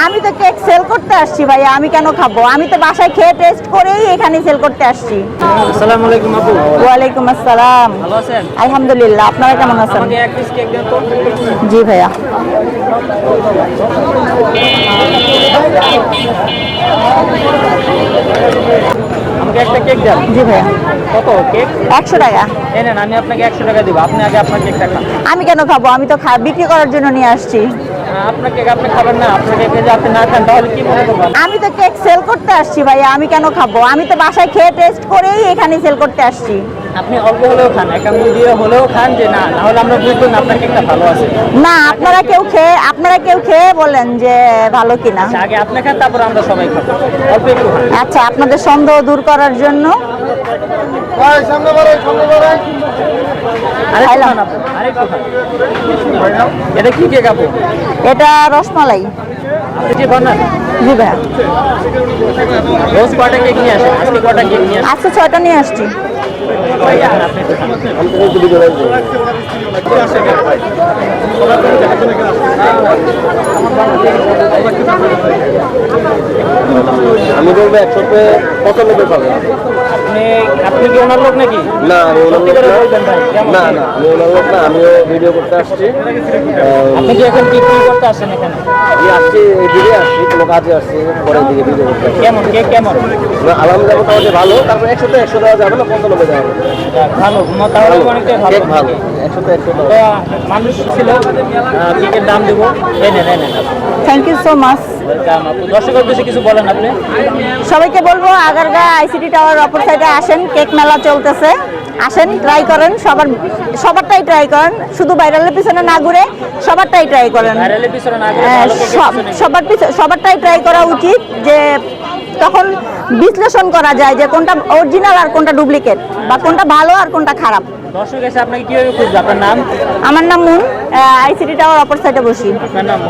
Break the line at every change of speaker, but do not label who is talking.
আমি তো cake sale করতে আসছি ভাই, আমি কেন খাবো? আমি তো বাসায় খেয়ে টেস্ট করেই এখানে সেল করতে আসছি।
আসসালামু আলাইকুম আপু।
ওয়ালাইকুম আসসালাম।
ভালো আছেন?
আলহামদুলিল্লাহ, আপনারা কেমন আছেন?
আমাকে এক পিস কেক দেন তো।
জি ভাইয়া।
আমাকে একটা কেক দেন।
জি ভাইয়া।
কত কেক?
100 টাকা।
এই নেন, আমি আপনাকে 100 টাকা দিব। আপনি আগে আপনার কেকটা খান।
আমি কেন খাবো? আমি তো বিক্রি করার জন্য নিয়ে আসছি।
আপনার কেক আপনি খাবেন না? আপনার কেক যদি আপনি না খান তাহলে কি মনে করবেন?
আমি তো কেক সেল করতে আসছি ভাইয়া, আমি কেন খাবো? আমি তো বাসায় খেয়ে টেস্ট করেই এখানে সেল করতে আসছি।
আপনি অল্প হলেও খান, একটা মুড়ি দিয়ে হলেও খান, যে না হলে আমরা বুঝবো না আপনার কেকটা ভালো আছে।
না, আপনারা কেউ খেয়ে বলেন যে ভালো কিনা।
আচ্ছা, আগে আপনি খান, তারপর আমরা সবাই খাবো। অল্প একটু খান।
আচ্ছা, আপনাদের সন্দেহ দূর করার জন্য
আরেকটু খান আপু, আরেকটু খান। এটা কি কেক আপু?
এটা রসমালাই।
আপনি যে বানান
জি ভাইয়া।
রোজ কয়টা কেক নিয়ে আসেন? আজকে কয়টা কেক নিয়ে আসেন?
আজকে 6টা নিয়ে আসছি।
আপনি একটু খান।
আমি বলবো 195 পাবেন।
আপনি আপনি কি ওনার লোক নাকি?
না, আমি ওনার
সত্যি
লোক
করে
না।
বলবেন ভাই, কেমন
না
কেক?
না, আমি ওনার লোক না, আমিও ভিডিও করতে আসছি।
আপনি কি এখন কি করতে আসেন এখানে?
আমি আসছি, এই দিকে আসছি, কোনো কাজে আসছি, পরের দিকে ভিডিও করতে আসছি।
কেমন কেক কেমন?
আলহামদুলিল্লাহ মোটামুটি ভালো। তারপর 100 দেওয়া যাবে না, 95 দেওয়া হবে।
ভালো, তাহলে অনেকটাই ভালো।
কেক ভালো, 100
তো মানুষ ছিল কেকের দাম দেবো। এই নেন, এই নেন।
Thank you so much.
Welcome আপু। দর্শকের উদ্দেশ্যে কিছু বলেন আপনি।
সবাইকে বলবো আগারগাঁও আইসিটি টাওয়ার অপর সাইডে আসেন, কেক মেলা চলতেছে। আসেন, ট্রাই করেন, সবারটাই ট্রাই করেন, শুধু ভাইরালের পিছনে না ঘুরে সবারটাই ট্রাই করেন।
ভাইরালের পিছনে না ঘুরে ভালো কেকের পিছনে
সবারটাই ট্রাই করা উচিত, যে তখন বিশ্লেষণ করা যায় যে কোনটা অরিজিনাল আর কোনটা ডুপ্লিকেট, বা কোনটা ভালো আর কোনটা খারাপ।
দর্শক এসে আপনাকে কিভাবে খুঁজবে? আপনার নাম?
আমার নাম মুন, আইসিটি টাওয়ার অপর সাইডে বসি।
আপনার নাম?